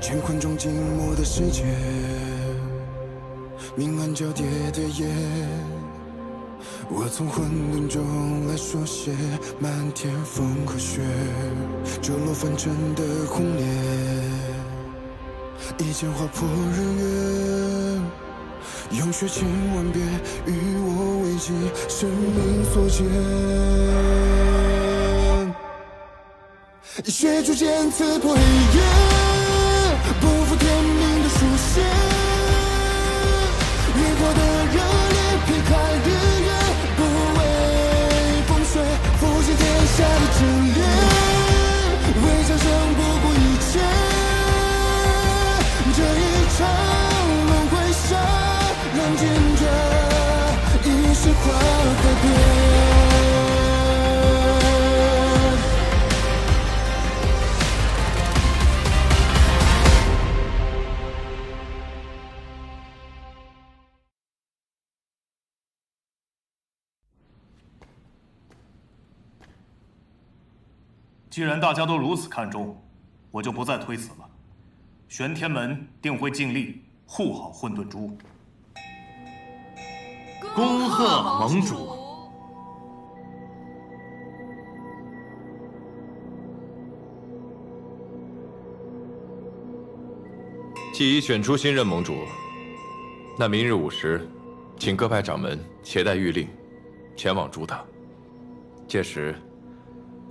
乾坤中静默的世界，明暗交叠的夜，我从混沌中来书写漫天风和雪，折落凡尘的轰烈，一剑划破日月，用血千万遍与我为己，生命所见。以血铸剑刺破黑夜，不负天命的书写，烈火的热烈劈开日月，不畏风雪，复兴天下的真烈，为战胜不顾一切，这一场轮回下，让见证一世化改变。既然大家都如此看重，我就不再推辞了。玄天门定会尽力护好混沌珠。恭贺盟主！既已选出新任盟主，那明日午时，请各派掌门携带谕令，前往朱塔。届时，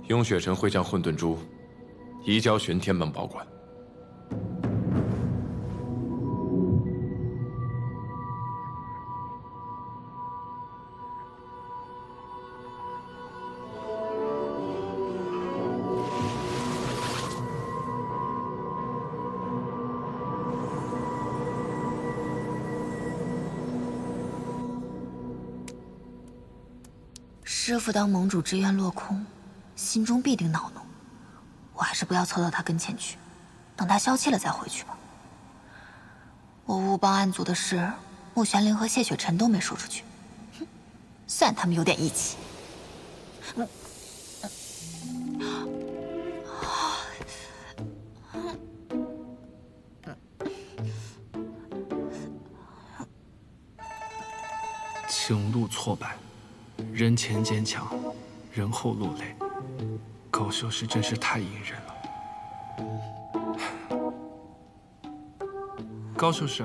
雍雪城会将混沌珠移交玄天门保管。师父当盟主之愿落空，心中必定恼怒。我还是不要凑到他跟前去，等他消气了再回去吧。我误帮暗族的事，穆玄灵和谢雪晨都没说出去，哼，算他们有点义气。情路挫败，人前坚强，人后落泪。高修士真是太隐忍了。高修士，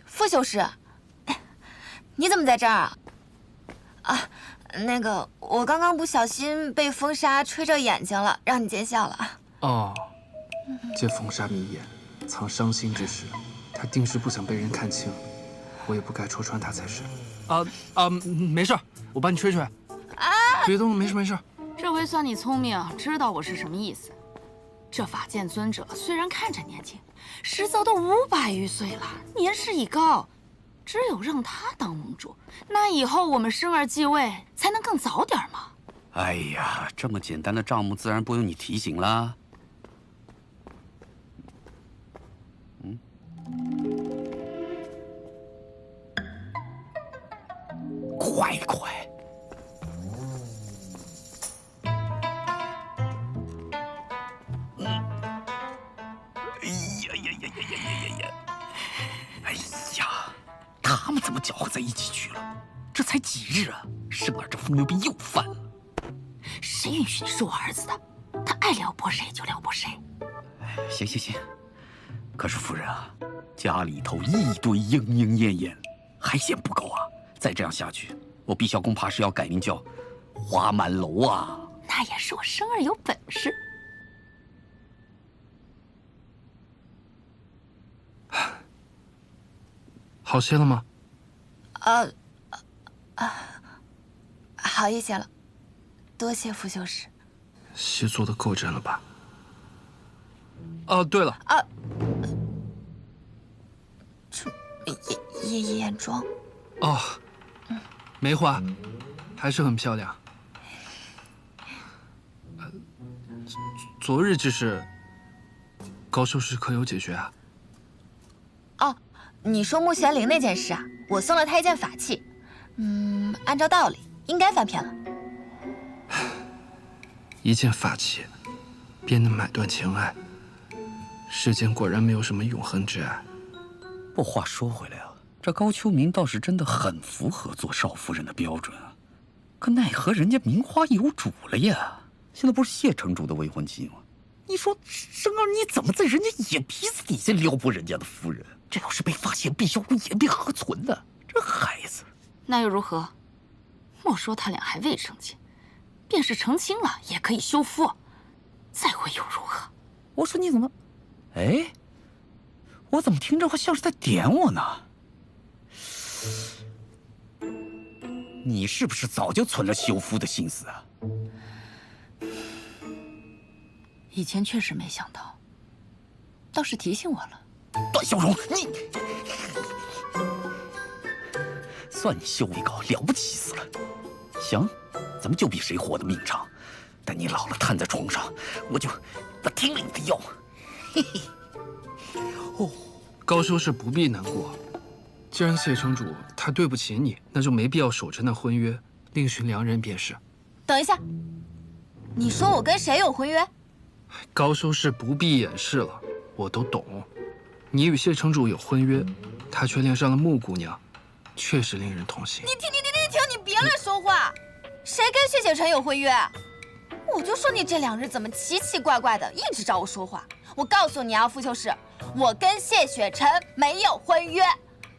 傅修士，你怎么在这儿啊？啊，那个，我刚刚不小心被风沙吹着眼睛了，让你见笑了啊。哦，见风沙迷眼，藏伤心之事，他定是不想被人看清，我也不该戳穿他才是。没事，我帮你吹吹。啊！别动了，没事没事。这回算你聪明，知道我是什么意思。这法剑尊者虽然看着年轻，实则都500余岁了，年事已高。只有让他当盟主，那以后我们生儿继位才能更早点嘛。哎呀，这么简单的账目，自然不用你提醒啦。快快！哎呀，他们怎么搅和在一起去了？这才几日啊，圣儿这风流病又犯了。谁允许你是我儿子的？他爱撩拨谁就撩拨谁。行行行，可是夫人啊，家里头一堆莺莺燕燕，还嫌不够啊！再这样下去，我毕孝公怕是要改名叫花满楼啊！那也是我生儿有本事。好些了吗？好一些了，多谢傅修士。戏做的够真了吧？哦，对了，这眼妆。哦，梅花还是很漂亮。昨日之事，高修士可有解决啊？哦，你说穆玄灵那件事啊，我送了他一件法器，按照道理应该翻篇了。一件法器，便能买断情爱，世间果然没有什么永恒之爱。不，话说回来啊，这高秋明倒是真的很符合做少夫人的标准啊。可奈何人家名花有主了呀，现在不是谢城主的未婚妻吗？你说生儿你怎么在人家眼皮子底下撩拨人家的夫人？这要是被发现，毕萧公颜面何存呢？这孩子，那又如何？莫说他俩还未成亲，便是成亲了，也可以休夫，再会又如何？我说你怎么？哎，我怎么听着像是在点我呢？你是不是早就存了休夫的心思啊？以前确实没想到，倒是提醒我了。段小荣，你算你修为高，了不起死了。行，咱们就比谁活得命长。等你老了瘫在床上，我听了你的药。嘿嘿。哦，高修士不必难过。既然谢城主他对不起你，那就没必要守着那婚约，另寻良人便是。等一下，你说我跟谁有婚约？高修士不必掩饰了，我都懂。你与谢城主有婚约，他却恋上了穆姑娘，确实令人痛心。你停！你别乱说话。谁跟谢雪辰有婚约？我就说你这2日怎么奇奇怪怪的，一直找我说话。我告诉你啊，傅修士，我跟谢雪辰没有婚约，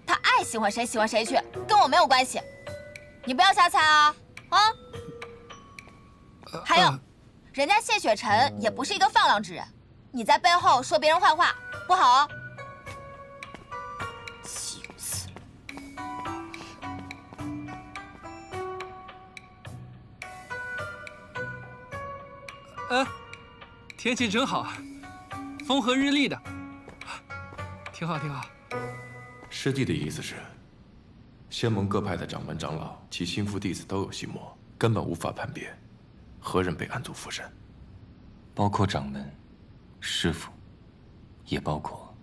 他爱喜欢谁喜欢谁去，跟我没有关系。你不要瞎猜啊！啊！还有，人家谢雪辰也不是一个放浪之人，你在背后说别人坏话，不好哦。气死！天气真好，风和日丽的，挺好挺好。师弟的意思是，仙盟各派的掌门长老及心腹弟子都有心魔，根本无法判别何人被暗族附身，包括掌门、师傅，也包括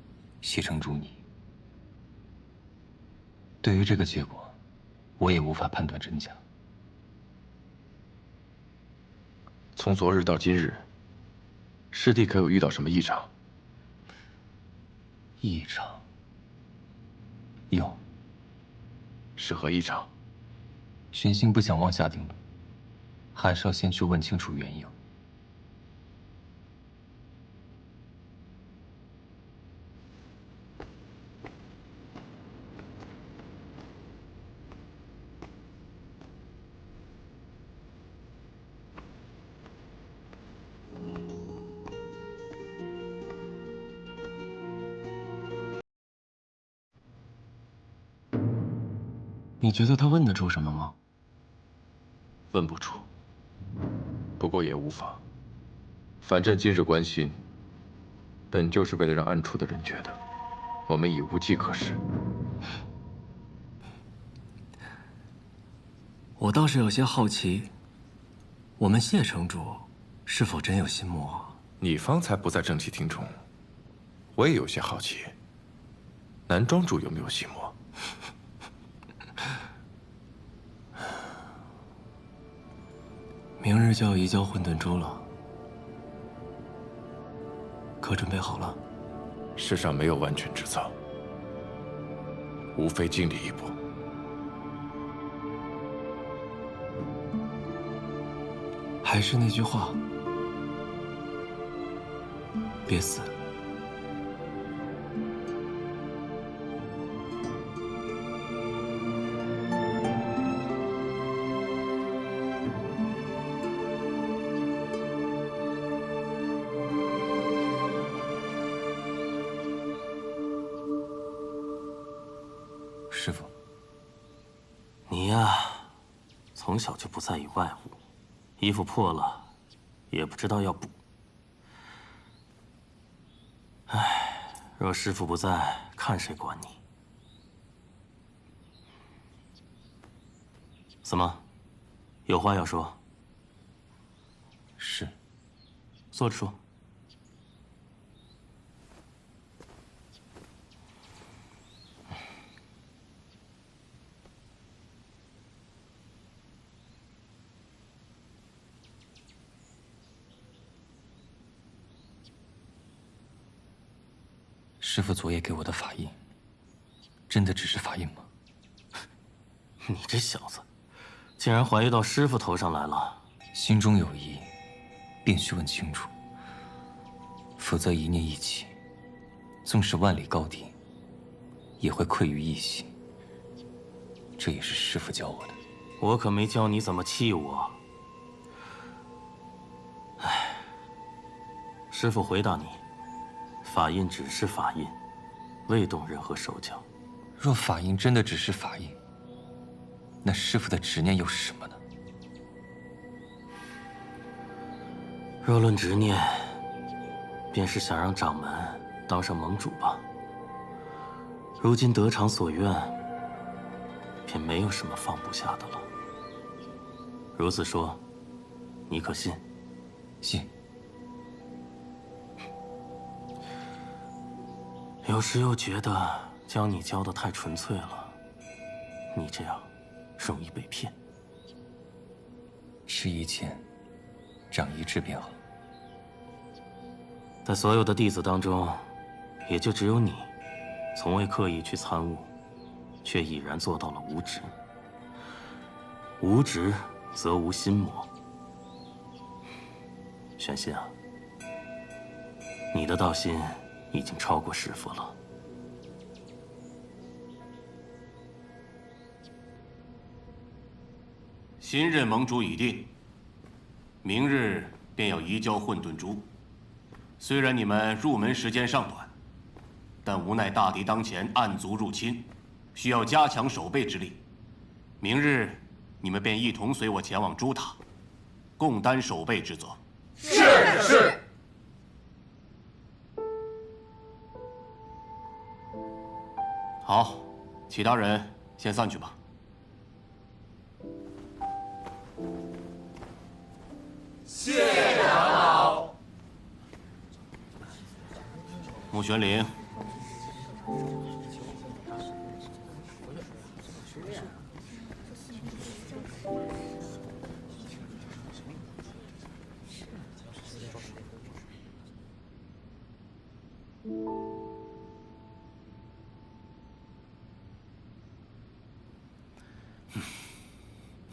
谢城主你。对于这个结果，我也无法判断真假。从昨日到今日，师弟可有遇到什么异常？异常？有。是何异常？玄心不想妄下定论，还是要先去问清楚缘由。你觉得他问得出什么吗？问不出，不过也无妨。反正今日关心，本就是为了让暗处的人觉得我们已无计可施。我倒是有些好奇，我们谢城主是否真有心魔？你方才不在正气厅中，我也有些好奇，南庄主有没有心魔？明日就要移交混沌珠了，可准备好了？世上没有完全之策，无非尽力一搏。还是那句话，别死。师傅，你呀，从小就不在意外物，衣服破了，也不知道要补。唉，若师傅不在，看谁管你？怎么，有话要说？是，坐着说。师父昨夜给我的法印，真的只是法印吗？你这小子，竟然怀疑到师父头上来了。心中有疑，便须问清楚，否则一念一起，纵使万里高低，也会溃于一息。这也是师父教我的。我可没教你怎么气我。唉，师父回答你，法印只是法印，未动任何手脚。若法印真的只是法印，那师父的执念又是什么呢？若论执念，便是想让掌门当上盟主吧。如今得偿所愿，便没有什么放不下的了。如此说，你可信？信。有时又觉得将你教得太纯粹了，你这样容易被骗。事宜浅，长一智便好。在所有的弟子当中，也就只有你，从未刻意去参悟，却已然做到了无执。无执则无心魔。玄心啊，你的道心已经超过师父了。新任盟主已定，明日便要移交混沌珠。虽然你们入门时间尚短，但无奈大敌当前，暗族入侵，需要加强守备之力。明日你们便一同随我前往珠塔，共担守备之责。是。好，其他人先散去吧。谢长老。穆玄灵，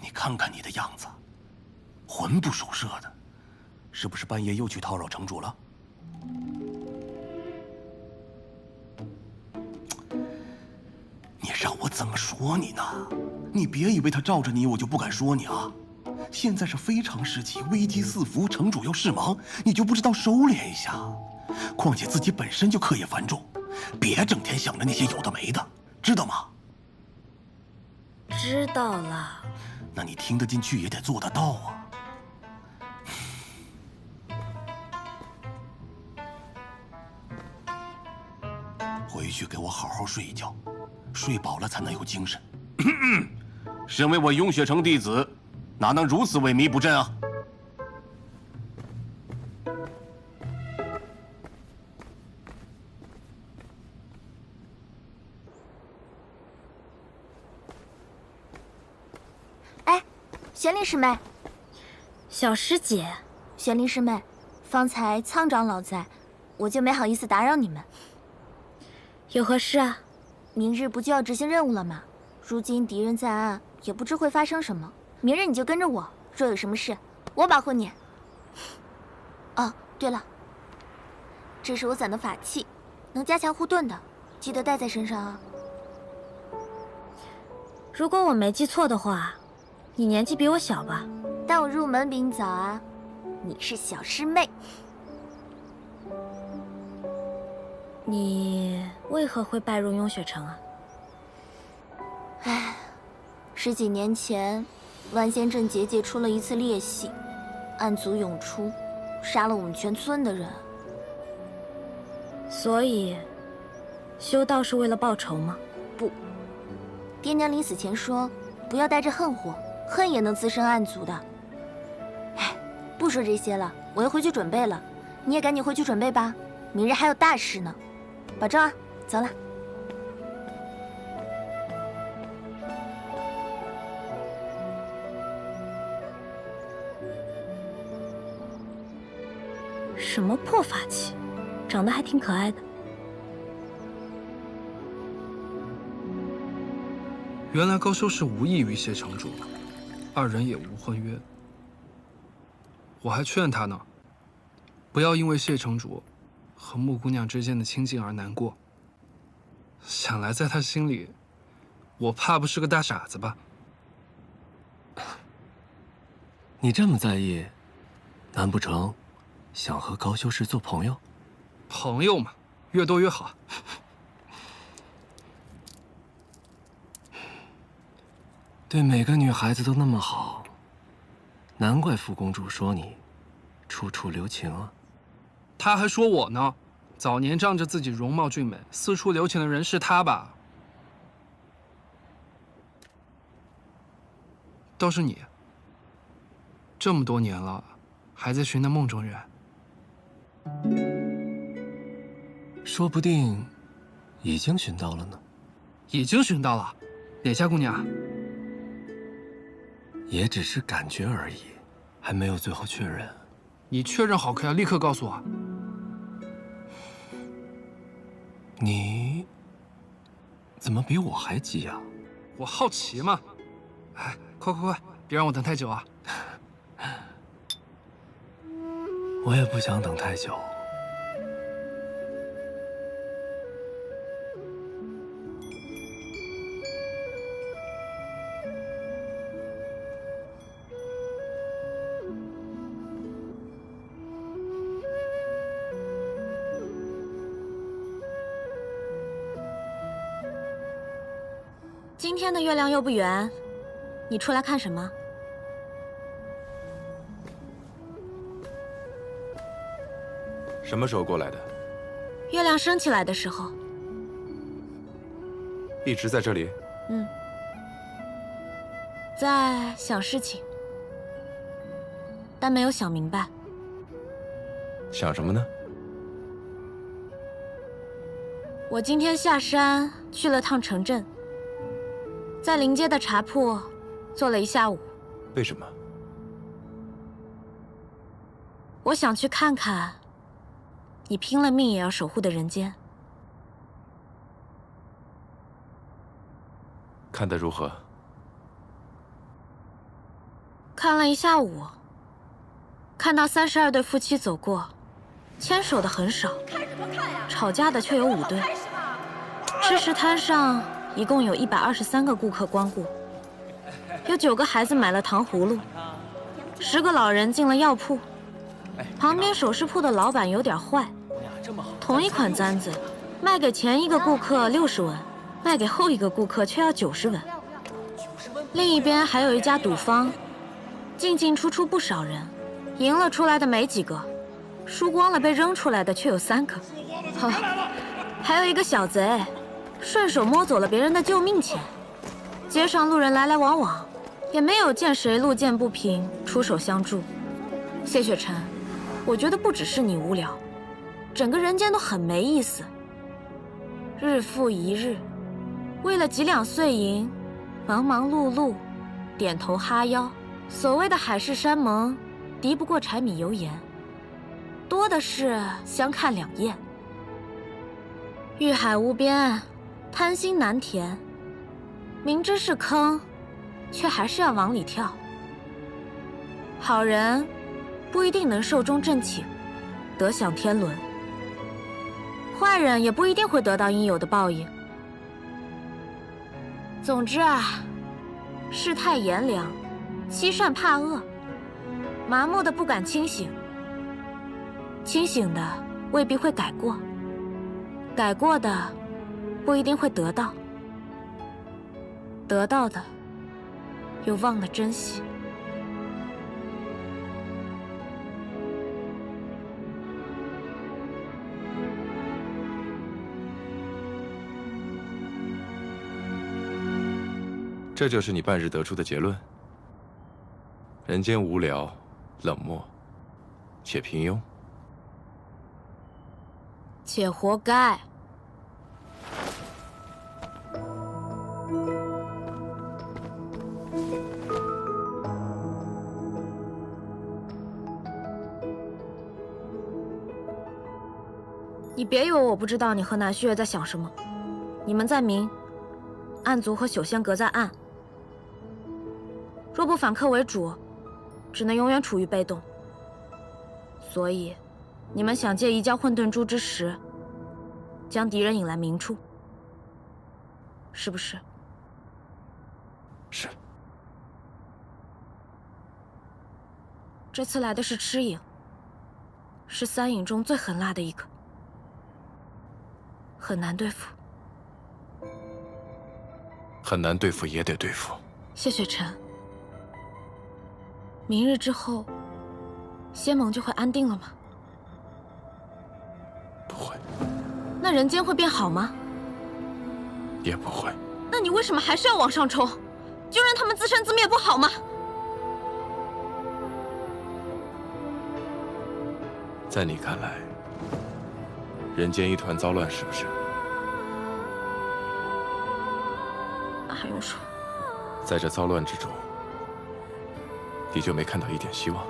你看看你的样子，魂不守舍的，是不是半夜又去叨扰城主了？你让我怎么说你呢？你别以为他罩着你，我就不敢说你啊！现在是非常时期，危机四伏，城主要事忙，你就不知道收敛一下？况且自己本身就课业繁重，别整天想着那些有的没的，知道吗？知道了。那你听得进去也得做得到啊！回去给我好好睡一觉，睡饱了才能有精神。身为我雍雪城弟子，哪能如此萎靡不振啊？哎，玄灵师妹，小师姐，玄灵师妹，方才苍长老在，我就没好意思打扰你们。有何事啊？明日不就要执行任务了吗？如今敌人在暗，也不知会发生什么。明日你就跟着我，若有什么事，我保护你。哦，对了，这是我攒的法器，能加强护盾的，记得带在身上啊。如果我没记错的话，你年纪比我小吧？但我入门比你早啊，你是小师妹。你为何会拜入雍雪城啊？唉，10几年前，万仙镇结界出了一次裂隙，暗族涌出，杀了我们全村的人。所以，修道是为了报仇吗？不，爹娘临死前说，不要带着恨火，恨也能滋生暗族的。唉，不说这些了，我要回去准备了，你也赶紧回去准备吧，明日还有大事呢。保重啊，走了。什么破法器，长得还挺可爱的。原来高修是无意于谢城主，二人也无婚约。我还劝他呢，不要因为谢城主和穆姑娘之间的亲近而难过。想来在他心里，我怕不是个大傻子吧？你这么在意，难不成想和高修士做朋友？朋友嘛，越多越好。对每个女孩子都那么好，难怪副公主说你处处留情啊。他还说我呢，早年仗着自己容貌俊美，四处留情的人是他吧？倒是你，这么多年了，还在寻那梦中人。说不定已经寻到了呢。已经寻到了，哪家姑娘？也只是感觉而已，还没有最后确认。你确认好可要立刻告诉我。你怎么比我还急呀？我好奇嘛。哎，快，别让我等太久啊！我也不想等太久。今天的月亮又不圆，你出来看什么？什么时候过来的？月亮升起来的时候。一直在这里？在想事情，但没有想明白。想什么呢？我今天下山去了趟城镇，在临街的茶铺坐了一下午。为什么？我想去看看你拼了命也要守护的人间。看得如何？看了一下午，看到32对夫妻走过，牵手的很少，吵架的却有5对。吃食摊上一共有123个顾客光顾，有9个孩子买了糖葫芦，10个老人进了药铺。旁边首饰铺的老板有点坏，同一款簪子，卖给前一个顾客60文，卖给后一个顾客却要90文。另一边还有一家赌坊，进进出出不少人，赢了出来的没几个，输光了被扔出来的却有3个。还有一个小贼，顺手摸走了别人的救命钱。街上路人来来往往，也没有见谁路见不平出手相助。谢雪晨，我觉得不只是你无聊，整个人间都很没意思。日复一日，为了几两碎银，忙忙碌碌，点头哈腰。所谓的海誓山盟，敌不过柴米油盐，多的是相看两厌。欲海无边，贪心难填，明知是坑，却还是要往里跳。好人不一定能寿终正寝，得享天伦；坏人也不一定会得到应有的报应。总之啊，世态炎凉，欺善怕恶，麻木的不敢清醒，清醒的未必会改过，改过的不一定会得到，得到的又忘了珍惜。这就是你半日得出的结论？人间无聊、冷漠，且平庸，且活该。你别以为我不知道你和南旭月在想什么，你们在明，暗族和朽仙阁在暗，若不反客为主，只能永远处于被动。所以，你们想借移交混沌珠之时，将敌人引来明处，是不是？是。这次来的是赤影，是三影中最狠辣的一个，很难对付。很难对付也得对付。谢雪晨，明日之后，仙盟就会安定了吗？不会。那人间会变好吗？也不会。那你为什么还是要往上冲？就让他们自生自灭不好吗？在你看来，人间一团糟乱，是不是？那还用说？在这糟乱之中，你就没看到一点希望？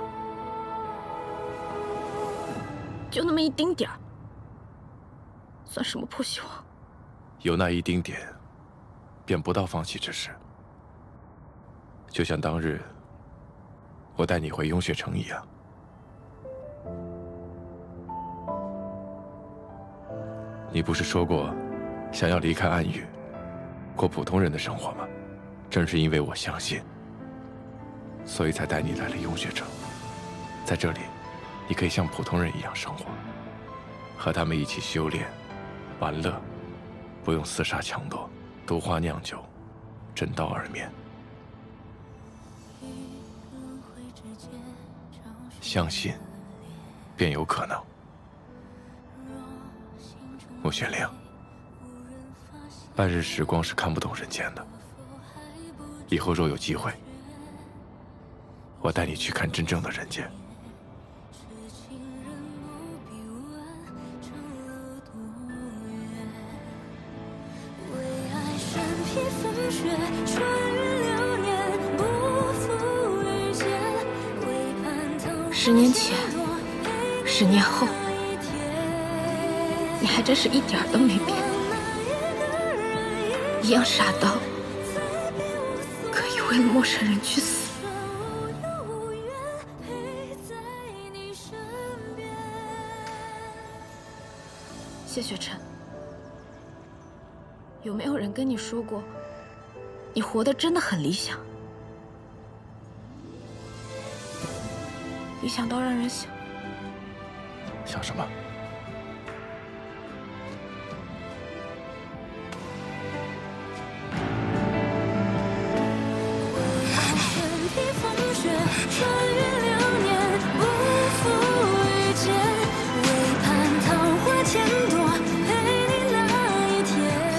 就那么一丁点儿，算什么破希望？有那一丁点，便不到放弃之时。就像当日我带你回雍血城一样。你不是说过，想要离开暗域，过普通人的生活吗？正是因为我相信，所以才带你来了雍血城。在这里，你可以像普通人一样生活，和他们一起修炼、玩乐，不用厮杀抢夺、毒花酿酒、枕刀而眠。相信，便有可能。穆玄灵，半日时光是看不懂人间的。以后若有机会，我带你去看真正的人间。10年前，10年后，你还真是一点儿都没变，一样傻到可以为了陌生人去死。谢雪晨，有没有人跟你说过，你活得真的很理想？理想到让人想什么？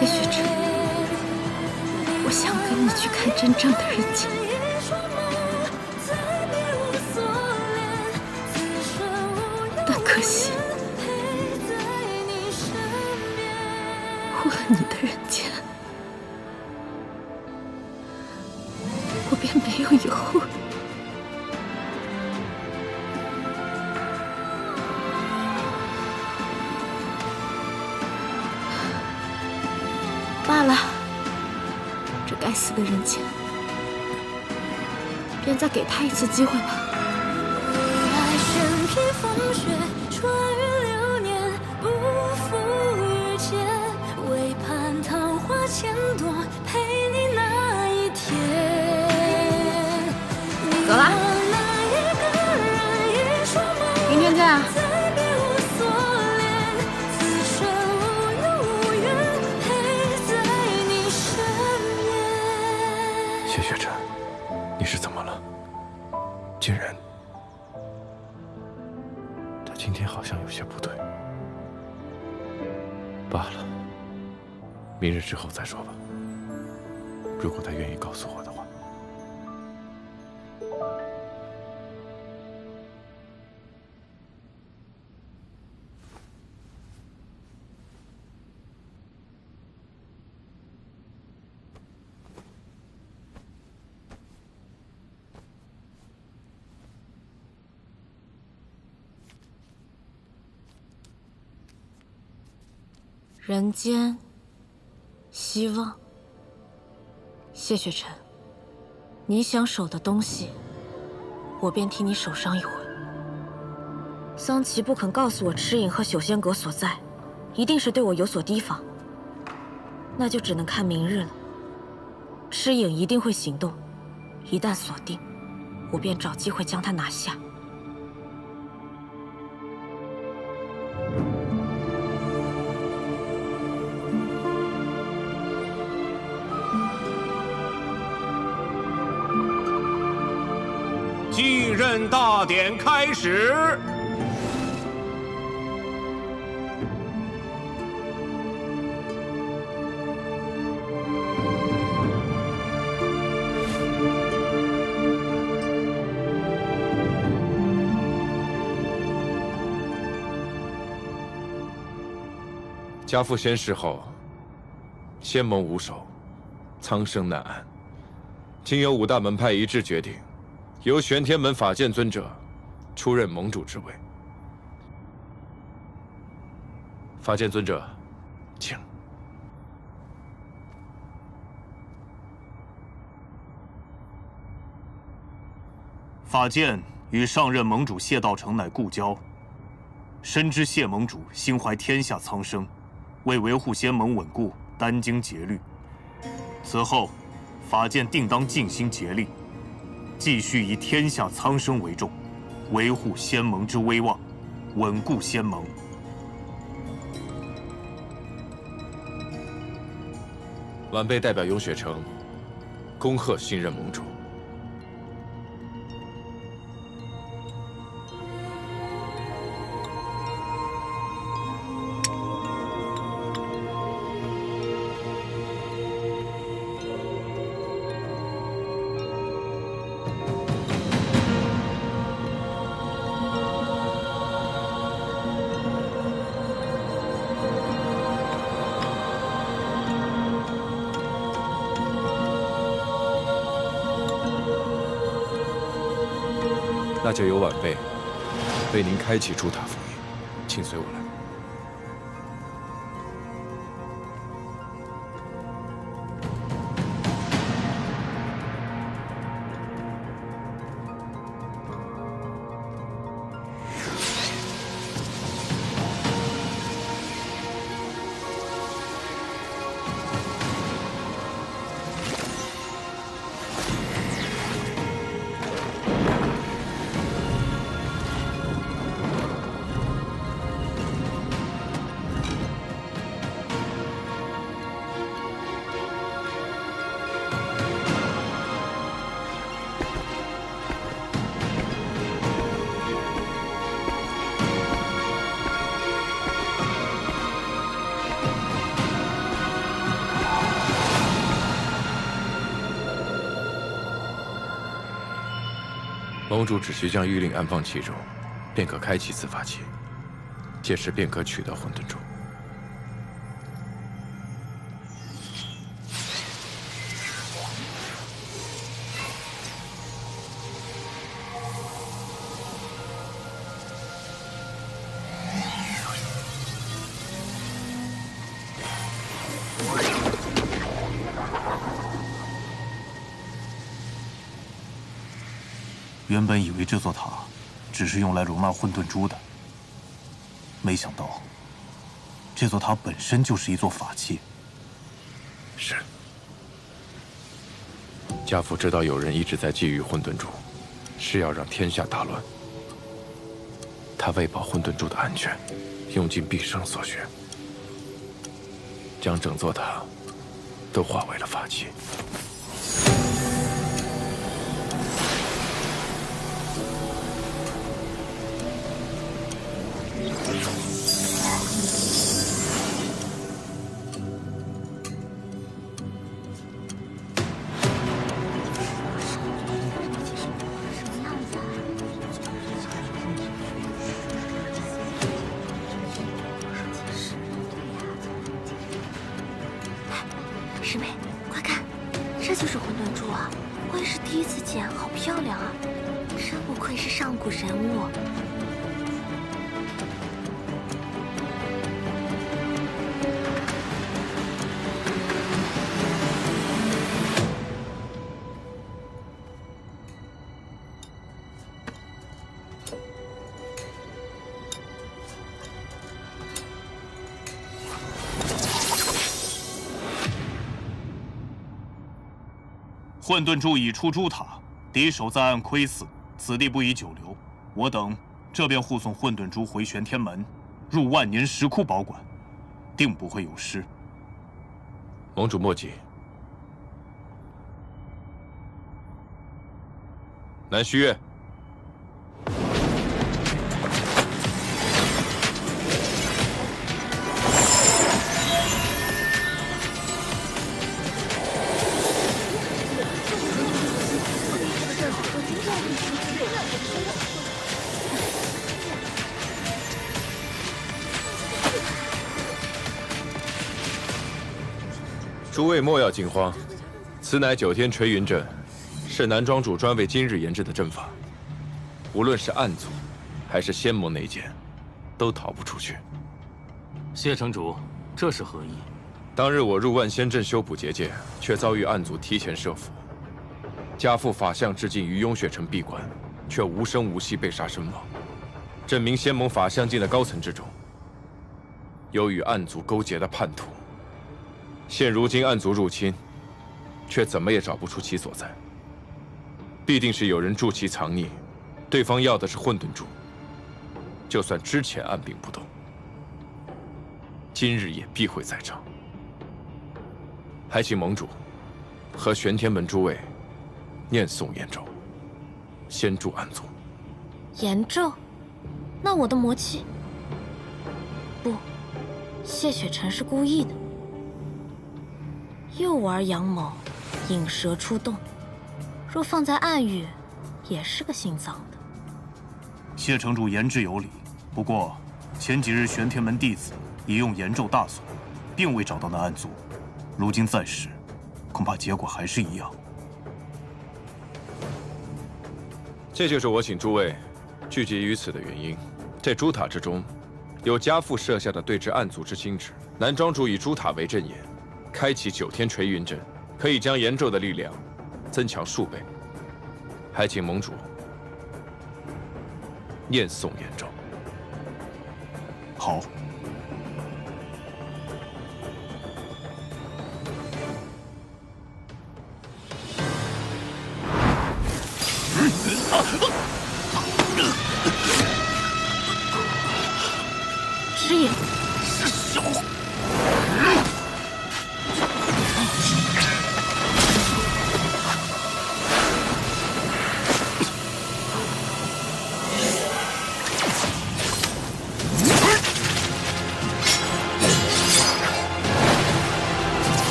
谢雪晨，我想跟你去看真正的人间。可惜，误了你的人间，我便没有以后了。罢了，这该死的人间，便再给他一次机会吧。穿越流年，不负遇见，唯盼桃花千朵，陪你那一天。走啦，明天见啊！谢雪晨，你是怎么了？竟然……今天好像有些不对，罢了，明日之后再说吧。如果他愿意告诉我的话。人间，希望，谢雪晨，你想守的东西，我便替你守上一回。桑琪不肯告诉我赤影和朽仙阁所在，一定是对我有所提防。那就只能看明日了。赤影一定会行动，一旦锁定，我便找机会将他拿下。继任大典开始。家父仙逝后，仙盟无首，苍生难安。经由5大门派一致决定，由玄天门法剑尊者出任盟主之位。法剑尊者，请。法剑与上任盟主谢道成乃故交，深知谢盟主心怀天下苍生，为维护仙盟稳固，殚精竭虑。此后，法剑定当尽心竭力，继续以天下苍生为重，维护仙盟之威望，稳固仙盟。晚辈代表永雪城，恭贺新任盟主。那就由晚辈为您开启朱塔封印，请随我来。盟主只需将玉令安放其中，便可开启此法器，届时便可取得混沌珠。原本以为这座塔只是用来容纳混沌珠的，没想到这座塔本身就是一座法器。是。家父知道有人一直在觊觎混沌珠，是要让天下大乱。他为保混沌珠的安全，用尽毕生所学，将整座塔都化为了法器。师妹，快看，这就是混沌珠啊！我也是第一次见，好漂亮啊！真不愧是上古神物。混沌柱已出朱塔，敌手在岸窥伺，此地不宜久留。我等这便护送混沌珠回玄天门，入万年石窟保管，定不会有失。盟主莫急。南虚月。 诸位莫要惊慌，此乃9天垂云阵，是南庄主专为今日研制的阵法。无论是暗族，还是仙盟内奸，都逃不出去。谢城主，这是何意？当日我入万仙阵修补结界，却遭遇暗族提前设伏，家父法相之境于雍雪城闭关，却无声无息被杀身亡。镇明仙盟法相境的高层之中，有与暗族勾结的叛徒。 现如今暗族入侵，却怎么也找不出其所在。必定是有人助其藏匿，对方要的是混沌珠。就算之前按兵不动，今日也必会在场。还请盟主和玄天门诸位念诵延咒，先助暗族。延咒？那我的魔气？不，谢雪晨是故意的。 又玩阳谋，引蛇出洞。若放在暗域，也是个姓臧的。谢城主言之有理，不过前几日玄天门弟子已用延咒大锁，并未找到那暗族。如今再试，恐怕结果还是一样。这就是我请诸位聚集于此的原因。这朱塔之中，有家父设下的对峙暗族之心旨。南庄主以朱塔为阵眼。 开启9天垂云阵，可以将延咒的力量增强数倍。还请盟主念诵延咒。好。师爷，失手。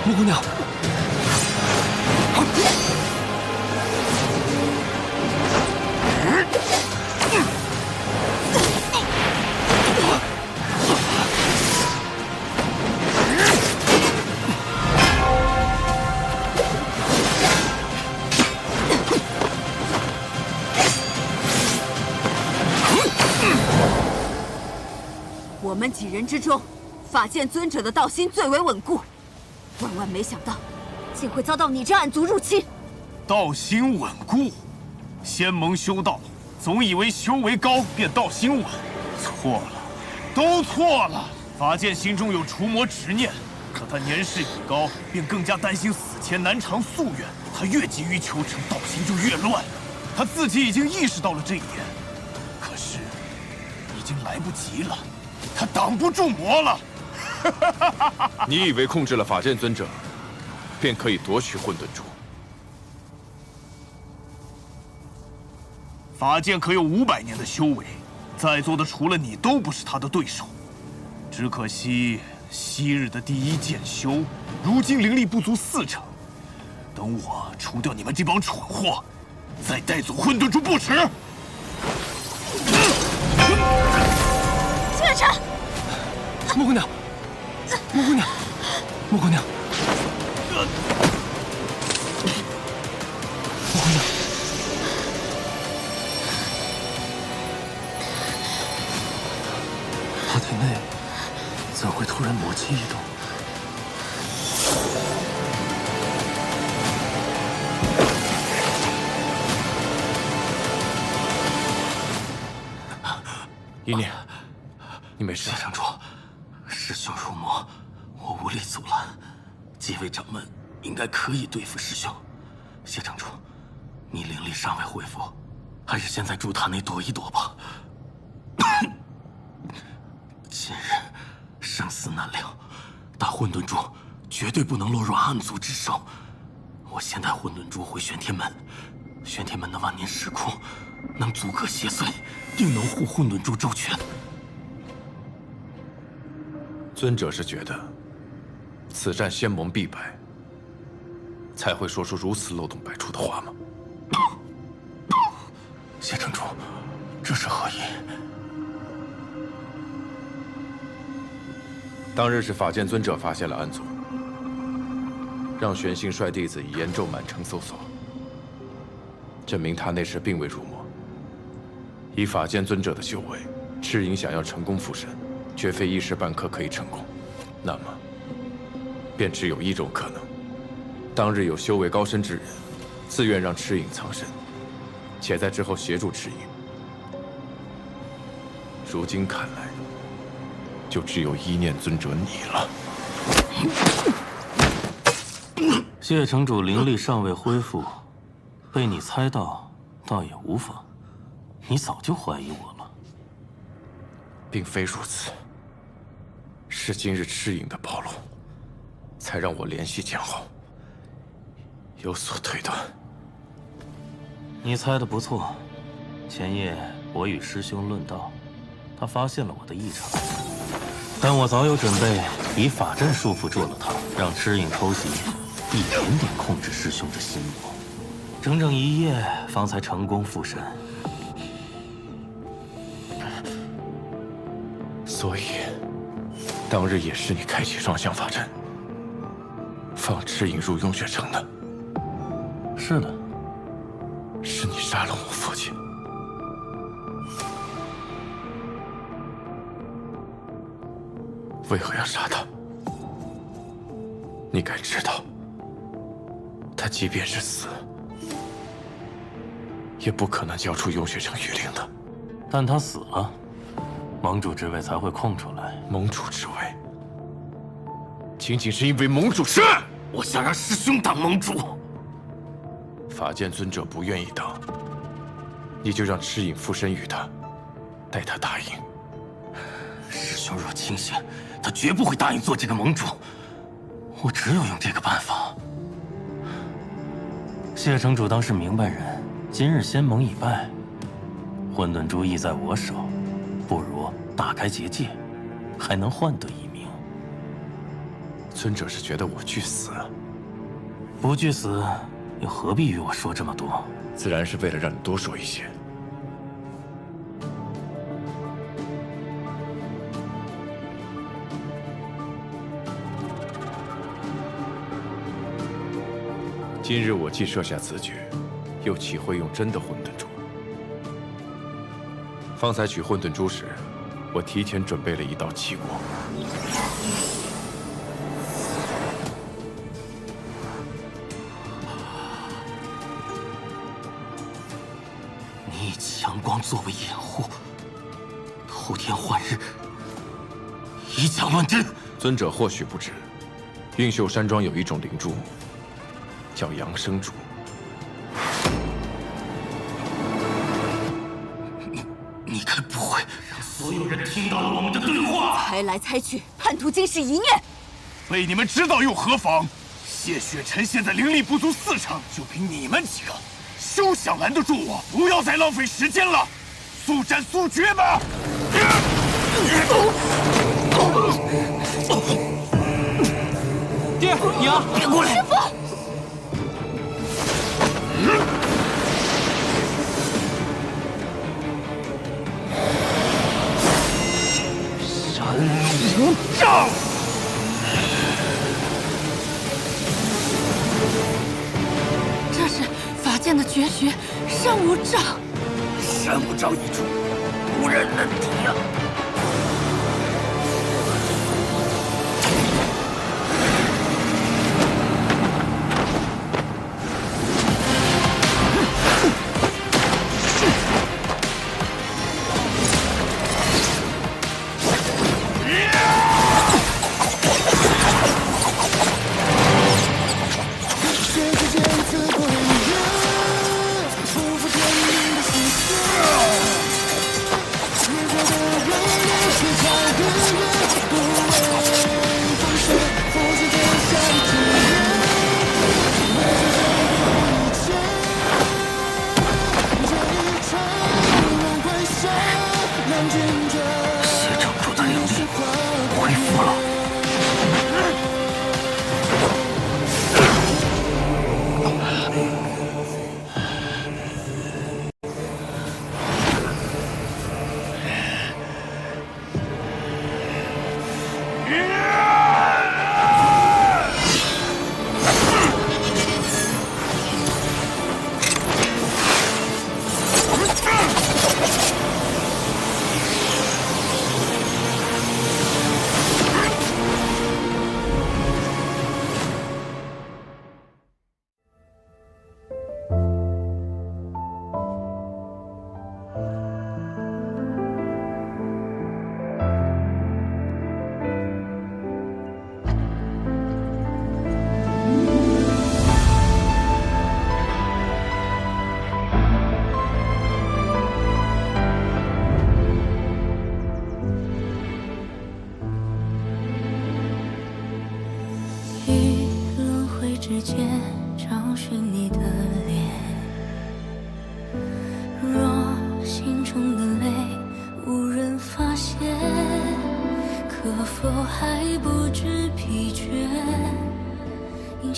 木姑娘，我们几人之中，法剑尊者的道心最为稳固。 万万没想到，竟会遭到你这暗族入侵。道心稳固，仙盟修道，总以为修为高便道心稳，错了，都错了。法剑心中有除魔执念，可他年事已高，便更加担心死前难偿夙愿。他越急于求成，道心就越乱。他自己已经意识到了这一点，可是已经来不及了，他挡不住魔了。 你以为控制了法剑尊者，便可以夺取混沌珠？法剑可有500年的修为，在座的除了你都不是他的对手。只可惜昔日的第一剑修，如今灵力不足40%。等我除掉你们这帮蠢货，再带走混沌珠不迟。谢晨，木姑娘。 木姑娘，木姑娘，木姑娘，她体内怎会突然魔气异动？一念，你没事？谢城主，师兄入魔，我无力阻拦。几位掌门应该可以对付师兄。谢城主，你灵力尚未恢复，还是先在珠塔内躲一躲吧。今日生死难料，大混沌珠绝对不能落入暗族之手。我先带混沌珠回玄天门，玄天门的万年石窟能阻隔邪祟，定能护混沌珠周全。尊者是觉得此战仙盟必败，才会说出如此漏洞百出的话吗？谢城主，这是何意？当日是法剑尊者发现了暗族，让玄星率弟子以炎咒满城搜索，证明他那时并未入魔。以法剑尊者的修为，赤影想要成功附身，绝非一时半刻可以成功。那么，便只有一种可能：当日有修为高深之人，自愿让赤影藏身，且在之后协助赤影。如今看来，就只有依念尊者你了。谢城主灵力尚未恢复，被你猜到，倒也无妨。你早就怀疑我了。并非如此，是今日赤影的暴露，才让我联系剑后有所推断。你猜的不错。前夜我与师兄论道，他发现了我的异常，但我早有准备，以法阵束缚住了他，让赤影偷袭，一点点控制师兄的心魔，整整一夜方才成功附身。所以，当日也是你开启双向法阵，放赤影入雍血城的。是的，是你杀了我父亲。为何要杀他？你该知道，他即便是死，也不可能交出雍血城谕令的。但他死了，盟主之位才会空出来。盟主之位，仅仅是因为盟主是我想让师兄当盟主。法剑尊者不愿意当，你就让赤影附身于他，待他答应。师兄若清醒，他绝不会答应做这个盟主。我只有用这个办法。谢城主当是明白人，今日仙盟已败，混沌珠亦在我手，不如打开结界，还能换得一命。尊者是觉得我惧死？不惧死，又何必与我说这么多？自然是为了让你多说一些。今日我既设下此举，又岂会用真的混沌珠？方才取混沌珠时，我提前准备了一道奇果。你以强光作为掩护，偷天换日，以假乱真。尊者或许不知，运秀山庄有一种灵珠，叫阳生珠。你该不会让所有人听到了我们的对话？猜来猜去，叛徒竟是一念。被你们知道又何妨？谢雪晨现在灵力不足4成，就凭你们几个，休想拦得住我！不要再浪费时间了，速战速决吧！爹，娘，别过来！师父。山无障。这是法剑的绝学，山无障。山无障一出，无人能敌呀！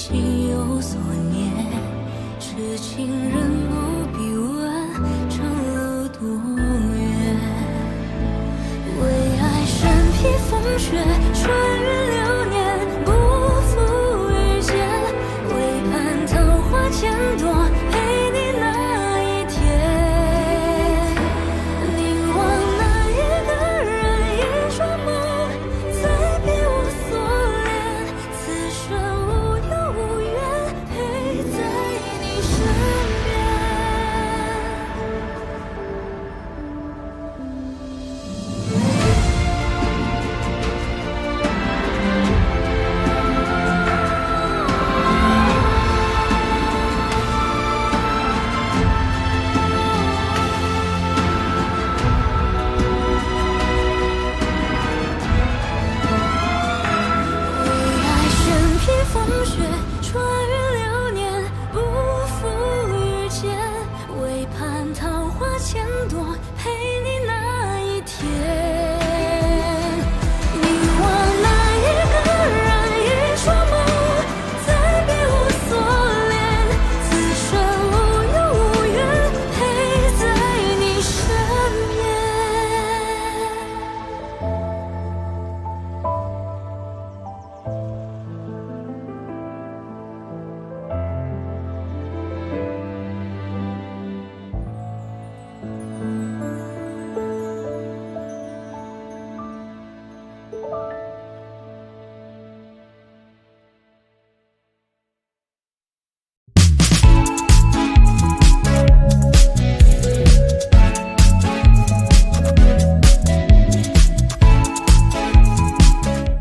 心有所念，痴情人偶笔问，长路多远？为爱身披风雪，穿越流年，不负遇见。为盼桃花千朵，陪你那一天。凝望那一个人，一双眸，再别无所恋。此生无忧无怨，陪在你身边。风雪穿越流年，不负遇见。为盼桃花千朵，陪